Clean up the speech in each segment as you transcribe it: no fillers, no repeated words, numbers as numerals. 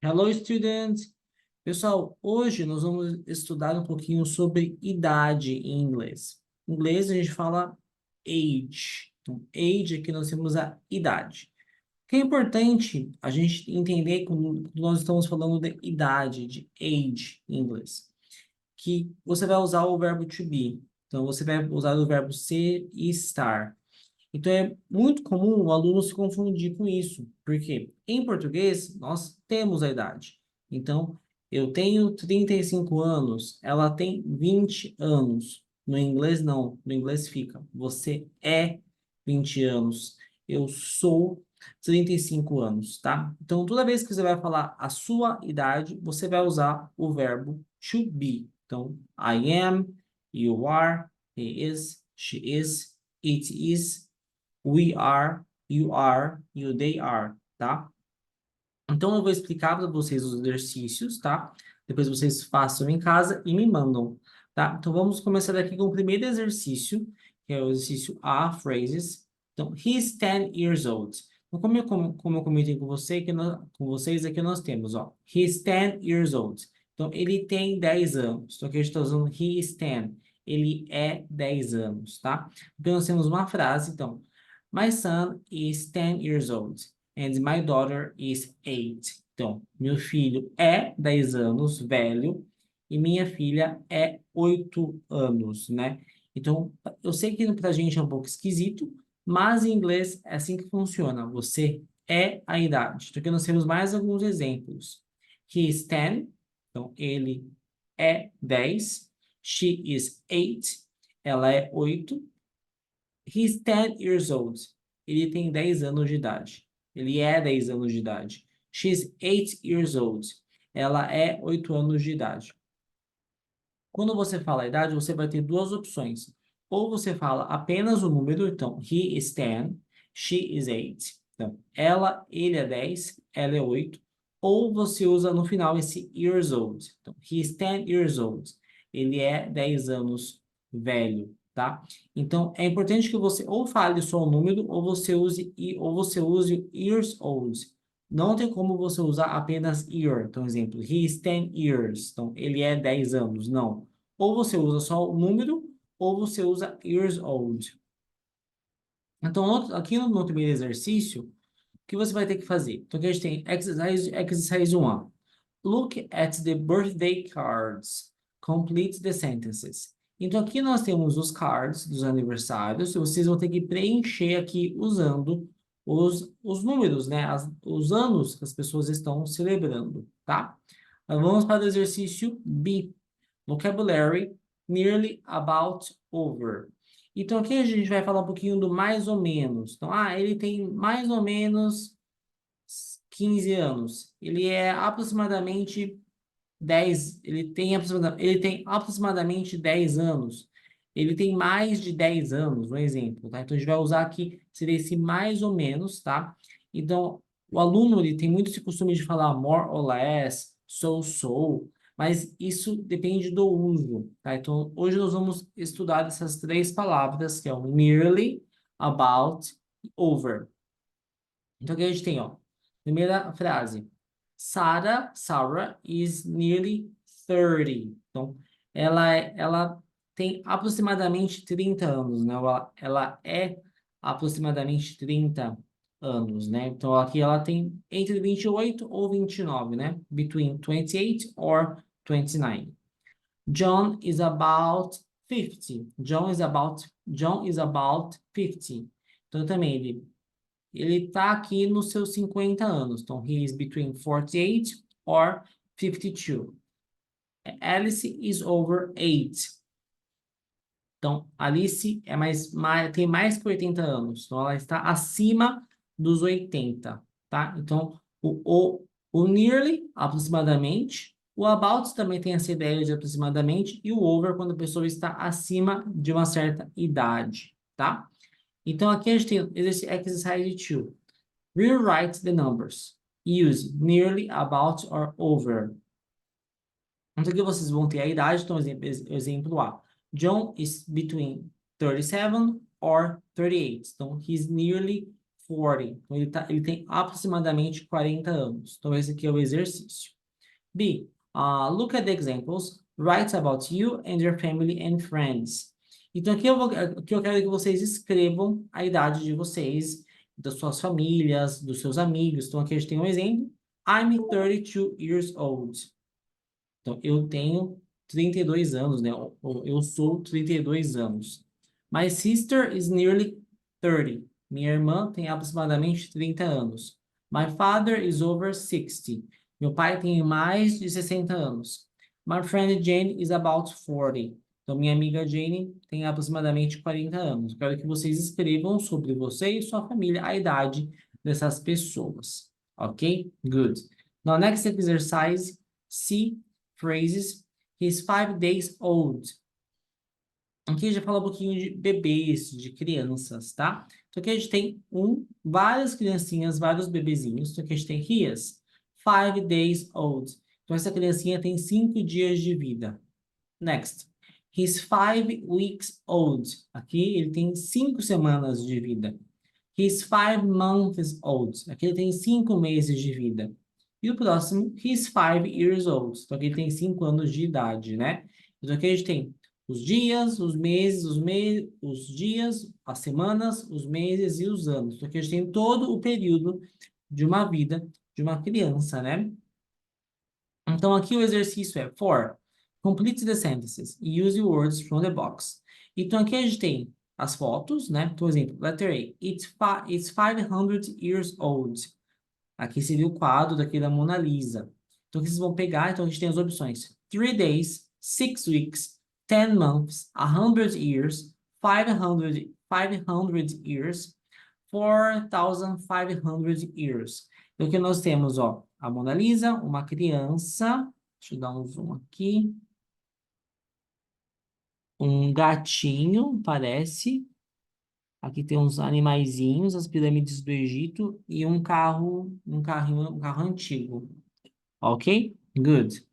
Hello, students! Pessoal, hoje nós vamos estudar um pouquinho sobre idade em inglês. Em inglês a gente fala age. Então, age aqui nós temos a idade. O que é importante a gente entender quando nós estamos falando de idade, de age em inglês, que você vai usar o verbo to be. Então, você vai usar o verbo ser e estar. Então, é muito comum o aluno se confundir com isso, porque em português nós temos a idade. Então, eu tenho 35 anos, ela tem 20 anos. No inglês, não. No inglês fica, você é 20 anos, eu sou 35 anos, tá? Então, toda vez que você vai falar a sua idade, você vai usar o verbo to be. Então, I am, you are, he is, she is, it is, we are, you are, you, they are, tá? Então, eu vou explicar para vocês os exercícios, tá? Depois vocês façam em casa e me mandam, tá? Então, vamos começar aqui com o primeiro exercício, que é o exercício A, phrases. Então, he's 10 years old. Então, como eu comentei com vocês, aqui nós temos, ó, he's 10 years old. Então, ele tem 10 anos. Então, aqui a gente está usando he is 10. Ele é 10 anos, tá? Então, nós temos uma frase, então, my son is 10 years old. And my daughter is 8. Então, meu filho é 10 anos, velho, e minha filha é 8 anos, né? Então, eu sei que pra gente é um pouco esquisito, mas em inglês é assim que funciona. Você é a idade. Então, aqui nós temos mais alguns exemplos. He is 10. Então, ele é 10. She is 8. Ela é 8. He's 10 years old. Ele tem 10 anos de idade. Ele é 10 anos de idade. She's 8 years old. Ela é 8 anos de idade. Quando você fala a idade, você vai ter duas opções. Ou você fala apenas o número, então, he is 10, she is 8. Então, ele é 10, ela é 8. Ou você usa no final esse years old. Então, he is 10 years old. Ele é 10 anos velho, tá? Então, é importante que você ou fale só o número, ou você use years old. Não tem como você usar apenas year. Então, exemplo, he is 10 years. Então, ele é 10 anos. Não. Ou você usa só o número, ou você usa years old. Então, aqui no primeiro exercício, o que você vai ter que fazer? Então, aqui a gente tem exercise 1. Look at the birthday cards. Complete the sentences. Então, aqui nós temos os cards dos aniversários. E vocês vão ter que preencher aqui usando os números, né? Os anos que as pessoas estão celebrando, tá? Então, vamos para o exercício B. Vocabulary, nearly, about, over. Então, aqui a gente vai falar um pouquinho do mais ou menos. Então, ele tem mais ou menos 15 anos. Ele é aproximadamente 10, ele tem aproximadamente 10 anos. Ele tem mais de 10 anos, um exemplo, tá? Então, a gente vai usar aqui, seria esse mais ou menos, tá? Então, o aluno, ele tem muito esse costume de falar more or less, so, mas isso depende do uso, tá? Então, hoje nós vamos estudar essas três palavras, que é o nearly, about e over. Então, aqui a gente tem, ó, primeira frase. Sarah is nearly 30. Então, ela tem aproximadamente 30 anos, né? Ela é aproximadamente 30 anos, né? Então, aqui ela tem entre 28 ou 29, né? Between 28 or 29. John is about 50. John is about 50. Então, também ele está aqui nos seus 50 anos. Então, he is between 48 or 52. Alice is over 8. Então, Alice tem mais que 80 anos. Então, ela está acima dos 80, tá? Então, o nearly, aproximadamente. O about também tem essa ideia de aproximadamente. E o over, quando a pessoa está acima de uma certa idade, tá? Então, aqui a gente tem exercise 2. Rewrite the numbers. Use nearly, about, or over. Então, aqui vocês vão ter a idade. Então, exemplo A. John is between 37 or 38. Então, he's nearly 40. Então, ele tem aproximadamente 40 anos. Então, esse aqui é o exercício. B. Look at the examples. Write about you and your family and friends. Então, aqui eu quero que vocês escrevam a idade de vocês, das suas famílias, dos seus amigos. Então, aqui a gente tem um exemplo. I'm 32 years old. Então, eu tenho 32 anos, né? Eu sou 32 anos. My sister is nearly 30. Minha irmã tem aproximadamente 30 anos. My father is over 60. Meu pai tem mais de 60 anos. My friend Jane is about 40. Então, minha amiga Jane tem aproximadamente 40 anos. Quero que vocês escrevam sobre você e sua família a idade dessas pessoas. Ok? Good. Now, next exercise, C, phrases. He's 5 days old. Aqui já fala um pouquinho de bebês, de crianças, tá? Então aqui a gente tem várias criancinhas, vários bebezinhos. Então aqui a gente tem he is 5 days old. Então essa criancinha tem 5 dias de vida. Next. He's 5 weeks old. Aqui ele tem 5 semanas de vida. He's 5 months old. Aqui ele tem 5 meses de vida. E o próximo, he's 5 years old. Então aqui ele tem 5 anos de idade, né? Então aqui a gente tem os dias, os meses, os dias, as semanas, os meses e os anos. Então aqui a gente tem todo o período de uma vida de uma criança, né? Então aqui o exercício é for. Complete the sentences e use words from the box. Então aqui a gente tem as fotos, né? Por exemplo, letter A. It's 500 years old. Aqui seria o quadro daqui da Mona Lisa. Então, aqui vocês vão pegar, então a gente tem as opções. 3 days, 6 weeks, 10 months, 100 years, 500 years, 4,500 years. Então, aqui nós temos, ó, a Mona Lisa, uma criança. Deixa eu dar um zoom aqui. Um gatinho, parece. Aqui tem uns animaizinhos, as pirâmides do Egito e um carro antigo. Ok? Good.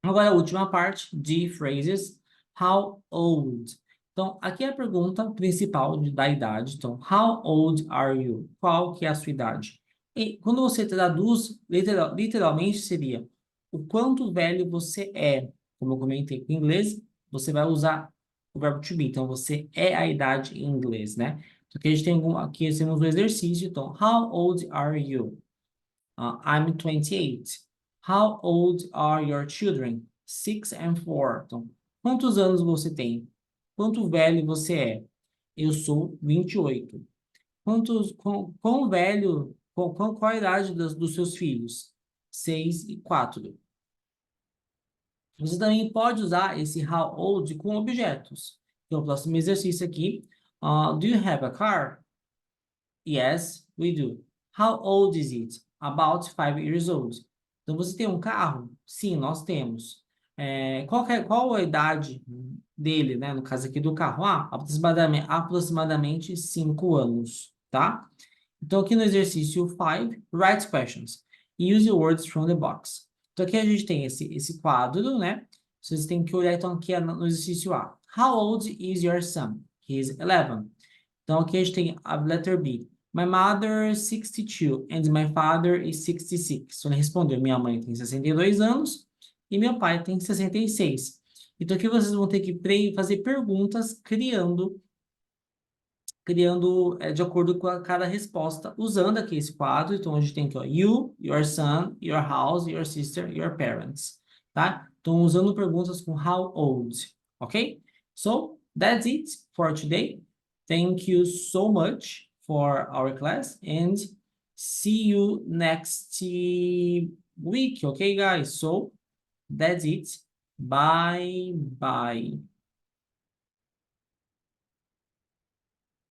Agora a última parte de phrases. How old? Então, aqui é a pergunta principal da idade. Então, how old are you? Qual que é a sua idade? E quando você traduz, literalmente seria o quanto velho você é. Como eu comentei em inglês, você vai usar o verbo to be. Então, você é a idade em inglês, né? Então, aqui a gente tem aqui temos um exercício. Então, how old are you? I'm 28. How old are your children? 6 and 4. Então, quantos anos você tem? Quanto velho você é? Eu sou 28. Quão velho, qual a idade dos seus filhos? 6 e 4. Você também pode usar esse how old com objetos. Então, o próximo exercício aqui. Do you have a car? Yes, we do. How old is it? About 5 years old. Então, você tem um carro? Sim, nós temos. Qual a idade dele, né? No caso aqui do carro. Aproximadamente 5 anos, tá? Então, aqui no exercício 5, write questions. Use words from the box. Então, aqui a gente tem esse quadro, né? Vocês têm que olhar, então, aqui no exercício A. How old is your son? He is 11. Então, aqui a gente tem a letter B. My mother is 62 and my father is 66. Então, ele respondeu, minha mãe tem 62 anos e meu pai tem 66. Então, aqui vocês vão ter que fazer perguntas criando de acordo com cada resposta, usando aqui esse quadro. Então, a gente tem aqui, ó, you, your son, your house, your sister, your parents, tá? Então, usando perguntas com how old, ok? So, that's it for today. Thank you so much for our class and see you next week, okay, guys? So, that's it. Bye, bye.